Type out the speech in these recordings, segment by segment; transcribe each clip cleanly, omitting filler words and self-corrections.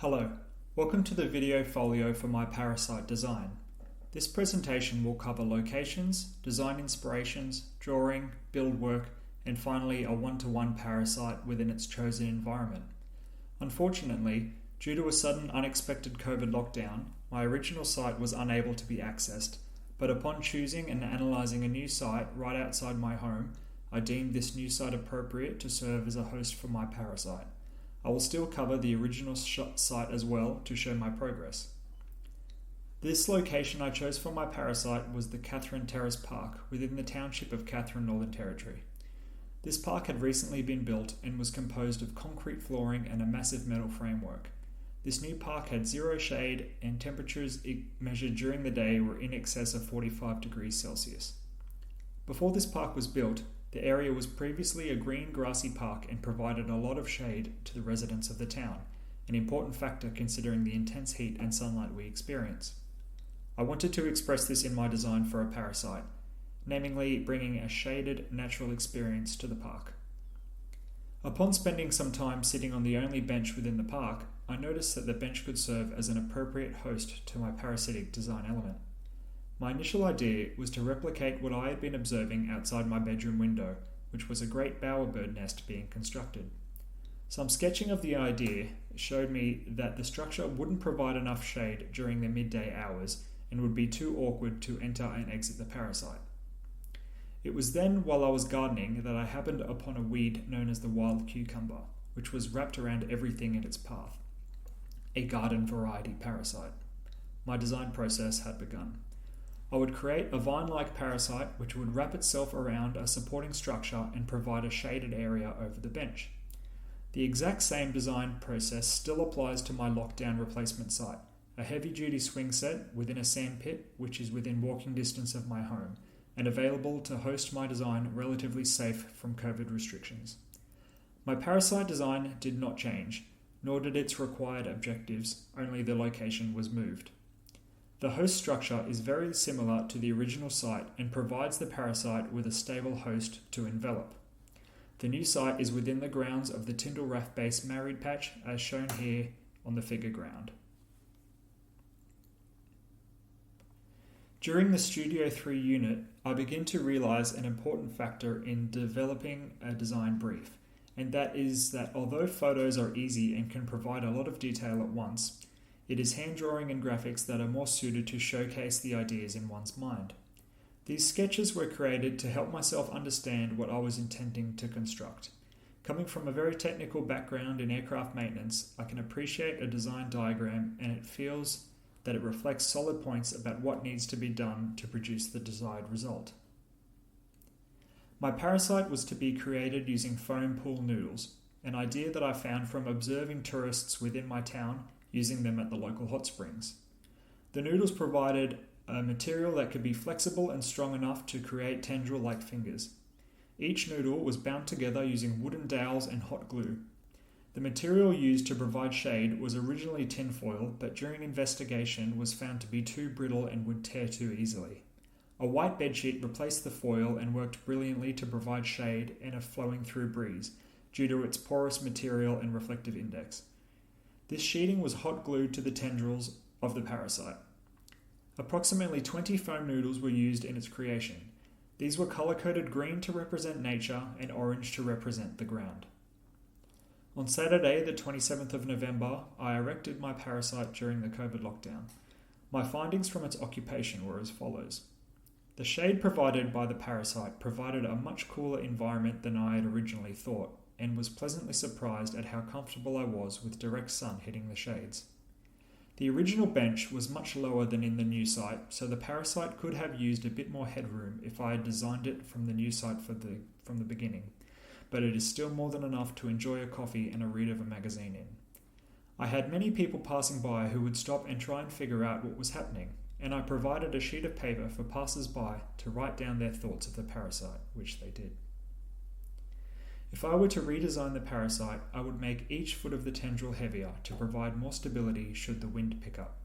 Hello, welcome to the video folio for my Parasite design. This presentation will cover locations, design inspirations, drawing, build work, and finally a one-to-one parasite within its chosen environment. Unfortunately, due to a sudden unexpected COVID lockdown, my original site was unable to be accessed, but upon choosing and analysing a new site right outside my home, I deemed this new site appropriate to serve as a host for my parasite. I will still cover the original site as well to show my progress. This location I chose for my parasite was the Catherine Terrace Park within the township of Catherine, Northern Territory. This park had recently been built and was composed of concrete flooring and a massive metal framework. This new park had zero shade and temperatures measured during the day were in excess of 45 degrees Celsius. Before this park was built, the area was previously a green grassy park and provided a lot of shade to the residents of the town, an important factor considering the intense heat and sunlight we experience. I wanted to express this in my design for a parasite, namely bringing a shaded, natural experience to the park. Upon spending some time sitting on the only bench within the park, I noticed that the bench could serve as an appropriate host to my parasitic design element. My initial idea was to replicate what I had been observing outside my bedroom window, which was a great bowerbird nest being constructed. Some sketching of the idea showed me that the structure wouldn't provide enough shade during the midday hours and would be too awkward to enter and exit the parasite. It was then while I was gardening that I happened upon a weed known as the wild cucumber, which was wrapped around everything in its path. A garden variety parasite. My design process had begun. I would create a vine-like parasite which would wrap itself around a supporting structure and provide a shaded area over the bench. The exact same design process still applies to my lockdown replacement site, a heavy-duty swing set within a sand pit which is within walking distance of my home and available to host my design relatively safe from COVID restrictions. My parasite design did not change, nor did its required objectives, only the location was moved. The host structure is very similar to the original site and provides the parasite with a stable host to envelop. The new site is within the grounds of the Tyndall Raff Base Married Patch as shown here on the figure ground. During the Studio 3 unit, I begin to realise an important factor in developing a design brief, and that is that although photos are easy and can provide a lot of detail at once, it is hand drawing and graphics that are more suited to showcase the ideas in one's mind. These sketches were created to help myself understand what I was intending to construct. Coming from a very technical background in aircraft maintenance, I can appreciate a design diagram and it feels that it reflects solid points about what needs to be done to produce the desired result. My parasite was to be created using foam pool noodles, an idea that I found from observing tourists within my town using them at the local hot springs. The noodles provided a material that could be flexible and strong enough to create tendril-like fingers. Each noodle was bound together using wooden dowels and hot glue. The material used to provide shade was originally tinfoil, but during investigation was found to be too brittle and would tear too easily. A white bedsheet replaced the foil and worked brilliantly to provide shade and a flowing through breeze, due to its porous material and reflective index. This sheeting was hot glued to the tendrils of the parasite. Approximately 20 foam noodles were used in its creation. These were colour-coded green to represent nature and orange to represent the ground. On Saturday, the 27th of November, I erected my parasite during the COVID lockdown. My findings from its occupation were as follows. The shade provided by the parasite provided a much cooler environment than I had originally thought, and was pleasantly surprised at how comfortable I was with direct sun hitting the shades. The original bench was much lower than in the new site, so the parasite could have used a bit more headroom if I had designed it from the new site from the beginning, but it is still more than enough to enjoy a coffee and a read of a magazine in. I had many people passing by who would stop and try and figure out what was happening, and I provided a sheet of paper for passers-by to write down their thoughts of the parasite, which they did. If I were to redesign the parasite, I would make each foot of the tendril heavier to provide more stability should the wind pick up.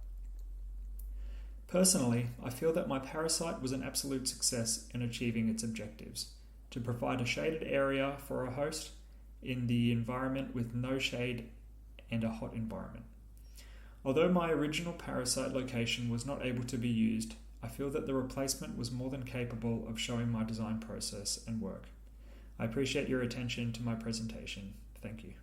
Personally, I feel that my parasite was an absolute success in achieving its objectives, to provide a shaded area for a host in the environment with no shade and a hot environment. Although my original Parasite location was not able to be used, I feel that the replacement was more than capable of showing my design process and work. I appreciate your attention to my presentation. Thank you.